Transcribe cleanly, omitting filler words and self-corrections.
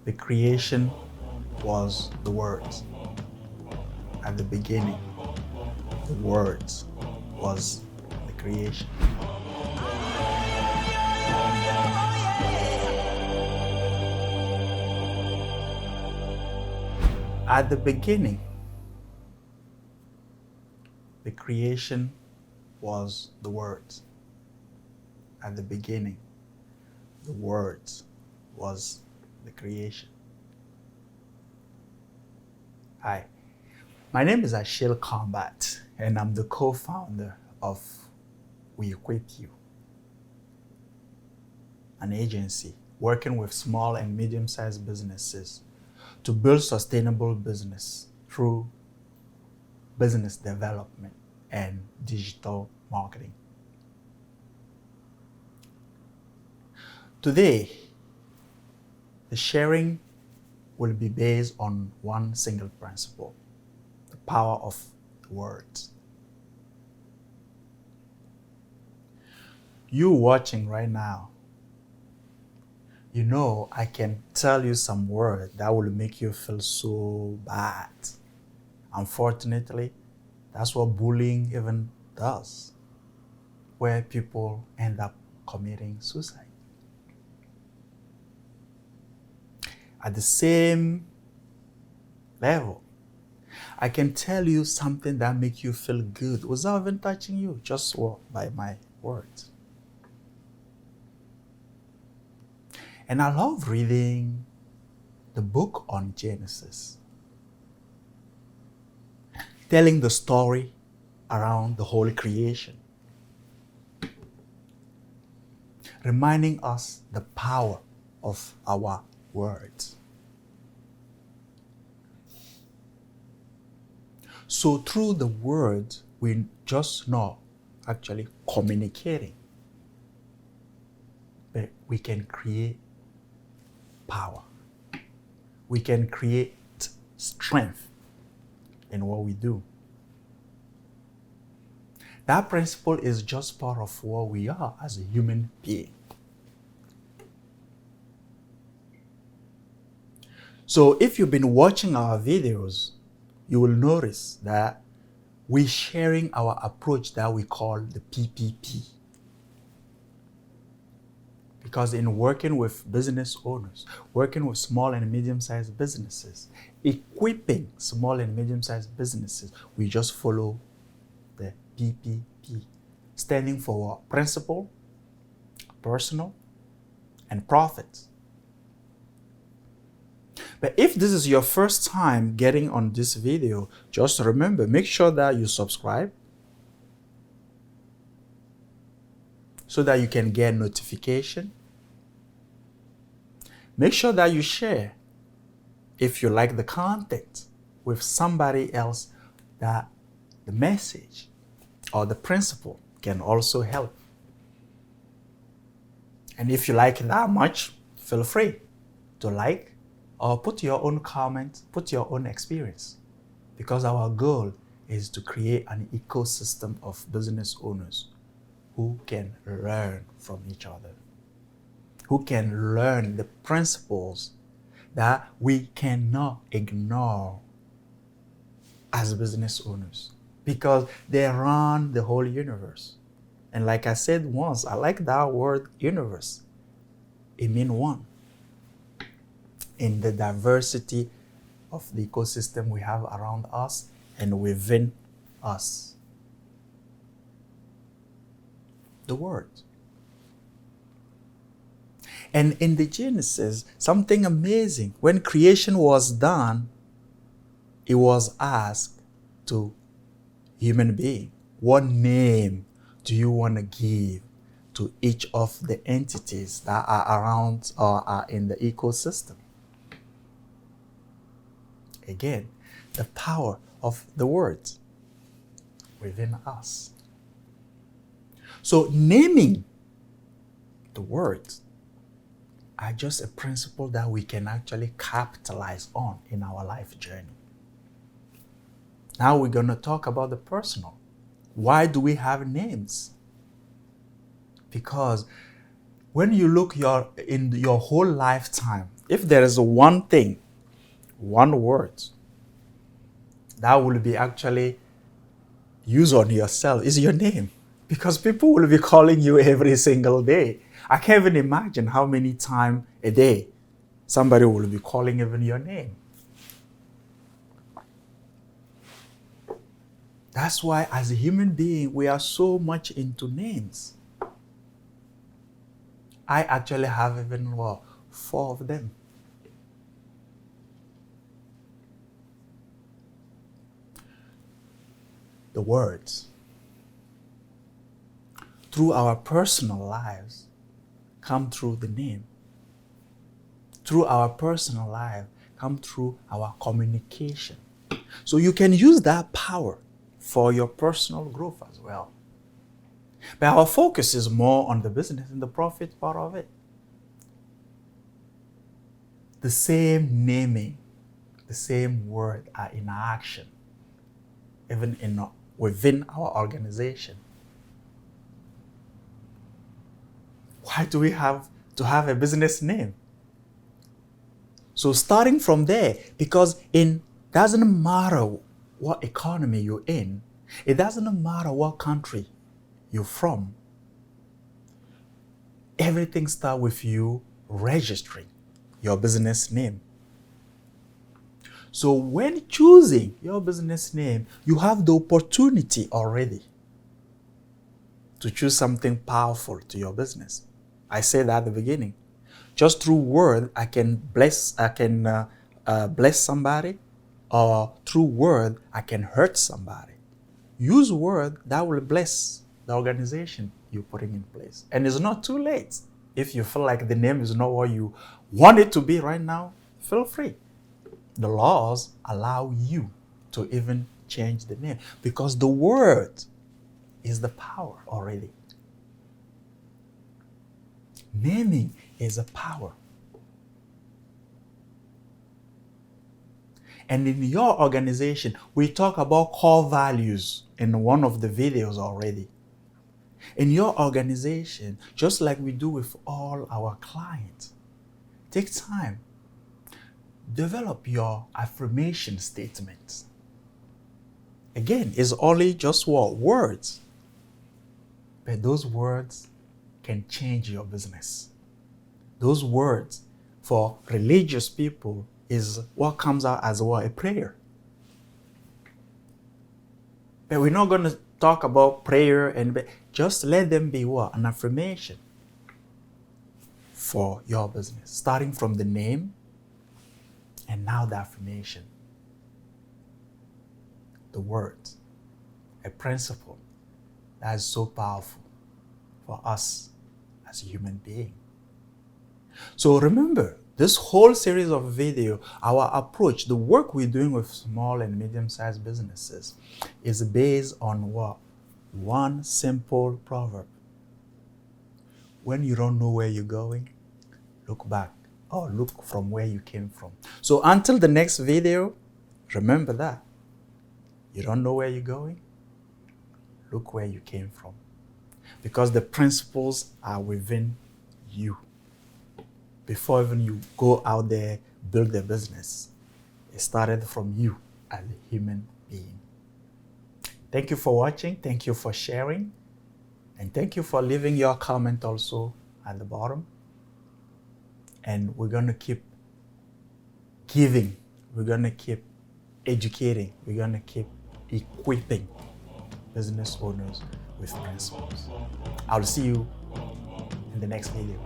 The creation was the Word. At the beginning, the Word was the creation. At the beginning, the creation was the Word. At the beginning, the Word was the creation. Hi, my name is Achille Combat, and I'm the co-founder of wEquipu, an agency working with small and medium-sized businesses to build sustainable business through business development and digital marketing. Today, the sharing will be based on one single principle: the power of the words. You watching right now, you know I can tell you some word that will make you feel so bad. Unfortunately, that's what bullying even does, where people end up committing suicide. At the same level, I can tell you something that makes you feel good without even touching you, just by my words. And I love reading the book on Genesis, telling the story around the whole creation, reminding us the power of our words. So through the words, we're just not actually communicating, but we can create power. We can create strength in what we do. That principle is just part of what we are as a human being. So if you've been watching our videos, you will notice that we're sharing our approach that we call the PPP. Because in working with business owners, working with small and medium-sized businesses, equipping small and medium-sized businesses, we just follow the PPP, standing for principle, personal, and profit. But if this is your first time getting on this video, just remember, make sure that you subscribe so that you can get notification. Make sure that you share if you like the content with somebody else that the message or the principle can also help. And if you like it that much, feel free to like or put your own comment, put your own experience. Because our goal is to create an ecosystem of business owners who can learn from each other, who can learn the principles that we cannot ignore as business owners, because they run the whole universe. And like I said once, I like that word universe. It means one. In the diversity of the ecosystem we have around us and within us. The word. And in the Genesis, something amazing. When creation was done, it was asked to human being, what name do you want to give to each of the entities that are around or are in the ecosystem? Again, the power of the words within us. So naming the words are just a principle that we can actually capitalize on in our life journey. Now we're going to talk about the personal. Why do we have names? Because when you look in your whole lifetime, If there is one thing, one word that will be actually used on yourself is your name. Because people will be calling you every single day. I can't even imagine how many times a day somebody will be calling even your name. That's why as a human being, we are so much into names. I actually have even 4 of them. The words. Through our personal lives, come through the name. Through our personal life, come through our communication. So you can use that power for your personal growth as well. But our focus is more on the business and the profit part of it. The same naming, the same word are in action, even within our organization. Why do we have to have a business name? So starting from there, because it doesn't matter what economy you're in, it doesn't matter what country you're from, everything starts with you registering your business name. So when choosing your business name, you have the opportunity already to choose something powerful to your business. I said that at the beginning. Just through word, I can bless somebody, or through word, I can hurt somebody. Use word that will bless the organization you're putting in place. And it's not too late. If you feel like the name is not what you want it to be right now, feel free. The laws allow you to even change the name because the word is the power already. Naming is a power. And in your organization, we talk about core values in one of the videos already. In your organization, just like we do with all our clients, take time. Develop your affirmation statements. Again, it's only just words. But those words can change your business. Those words for religious people is what comes out as a prayer. But we're not going to talk about prayer, and just let them be an affirmation for your business, starting from the name and now the affirmation. The words, a principle that is so powerful for us as a human being. So remember, this whole series of video, our approach, the work we're doing with small and medium-sized businesses is based on what? One simple proverb. When you don't know where you're going, look back or look from where you came from. So until the next video, remember that. You don't know where you're going, look where you came from. Because the principles are within you. Before even you go out there, build a business, it started from you as a human being. Thank you for watching. Thank you for sharing. And thank you for leaving your comment also at the bottom. And we're going to keep giving. We're going to keep educating. We're going to keep equipping business owners with principles. I'll see you in the next video.